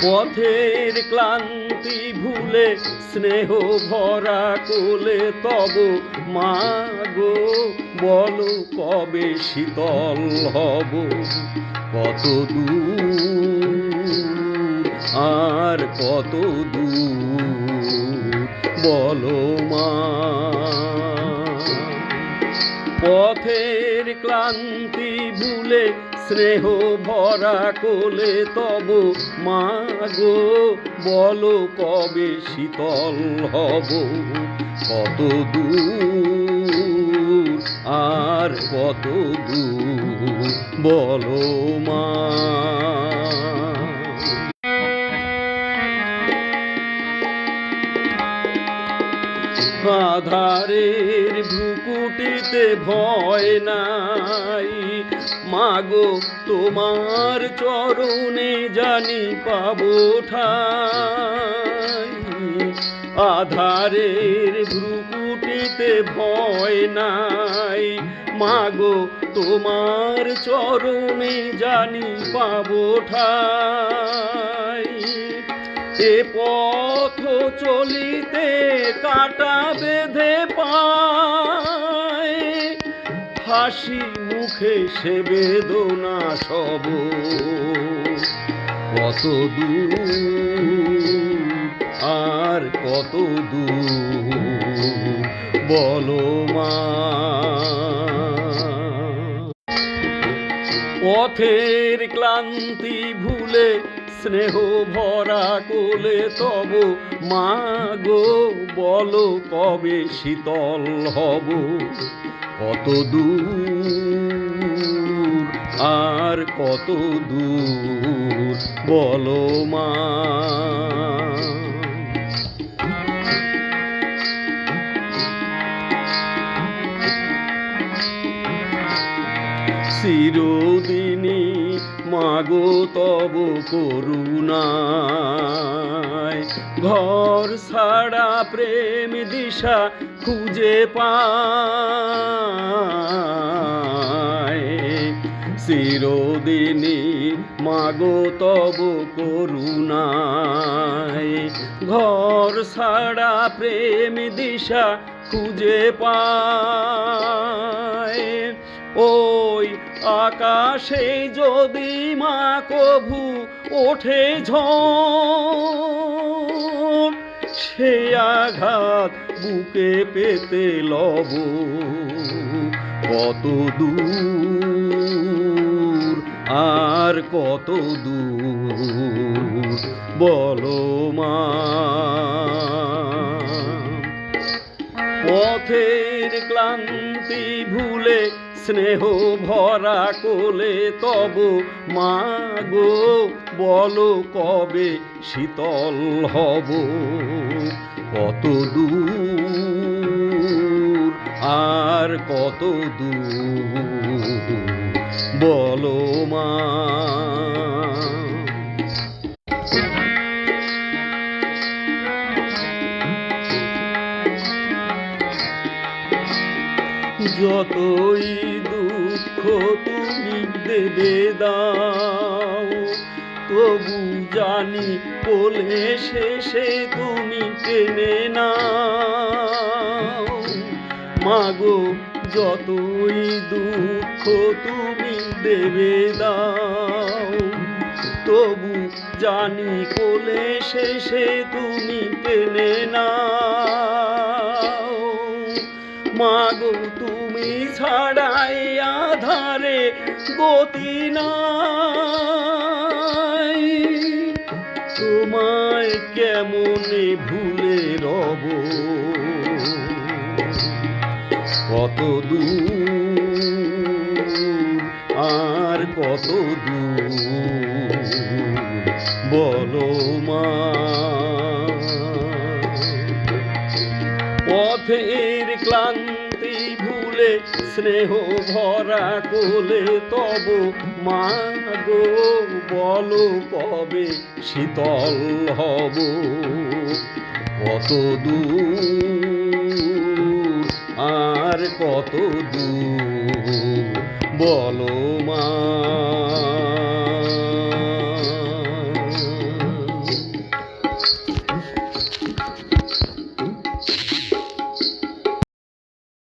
পথের ক্লান্তি ভুলে স্নেহ ভরা কোলে তব মা গো বলো কবে শীতল হব। কত দূর আর কত দূর বলো মা। পথের ক্লান্তি ভুলে স্নেহ ভরা কোলে তব মা গো বলো কবে শীতল হব। কত দূর আর কত দূর বলো মা। আধারের ভ্রুকুটিতে ভয় নাই মাগো তোমার চরণে জানি পাবো ঠাই। আধারের ভ্রুকুটিতে ভয় নাই মাগো তোমার চরণে জানি পাবো ঠাই। এ পথ চলিতে কাটা বেঁধে পায় হাসি মুখে সে বেদনা সব। কত দূর আর কত দূর বলো মা। পথের ক্লান্তি ভুলে স্নেহ ভরা কোলে তব মা গো বলো কবে শীতল হব। কত দূর আর কত দূর বলো মা। চিরদিনই মাগো তব করুণায় ঘর ছাড়া প্রেম দিশা খুঁজে পায়। চিরদিনই মাগো তব করুণায় ঘর ছাড়া প্রেম দিশা খুঁজে পায়। ওই আকাশে যদি মা কভু ওঠে ঝড় সে আঘাত বুকে পেতে লব। কত দূর আর কত দূর বলো মা। পথের ক্লান্তি ভুলে স্নেহ ভরা কোলে তব মা গো বলো কবে শীতল হব। কত দূর আর কত দূর বলো মা। যতই দুঃখ তুমি দেবে দাও তবু জানি কোলে শেষে তুমি টেনে নাও। মাগো যতই দুঃখ তুমি দেবে দাও তবু জানি কোলে শেষে তুমি টেনে নাও। মাগো তুমি ছাড়াই আধারে গতি নাই তোমায় কেমনে ভুলে রব। কত দূর আর কত দূর বলো মা। পথের ক্লান্তি ভুলে স্নেহ ভরা কোলে তব মা গো বলো কবে শীতল হব। কত দূর আর কত দূর বলো